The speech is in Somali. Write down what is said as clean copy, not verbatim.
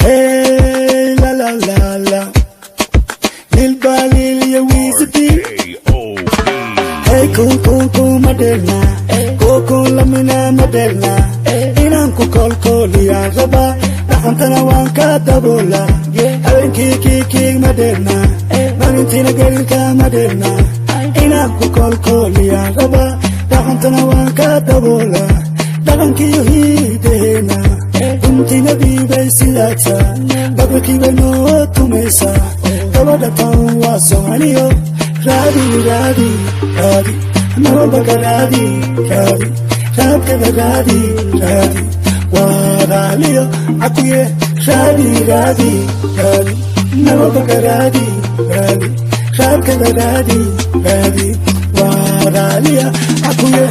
Hey, la la la la. Lil Balil, ya wizity. Hey, coco, Maderna. Coco, lamina, Maderna. Inan kukol, ya raba. Nakantana wanka dabola. Awen kiki, Maderna. Valentina Galka, Maderna. Inan kukol, ya raba. Nakantana wanka dabola. Dalanki yuhidena. Kuntina vive silata. Babaki beno tumesa. Kabada tawa somanio. Radi, Nabaka radi. Rabka radi. Waralio, akuye. Radi. Nabaka radi. Rabka radi. Waralia, akuye.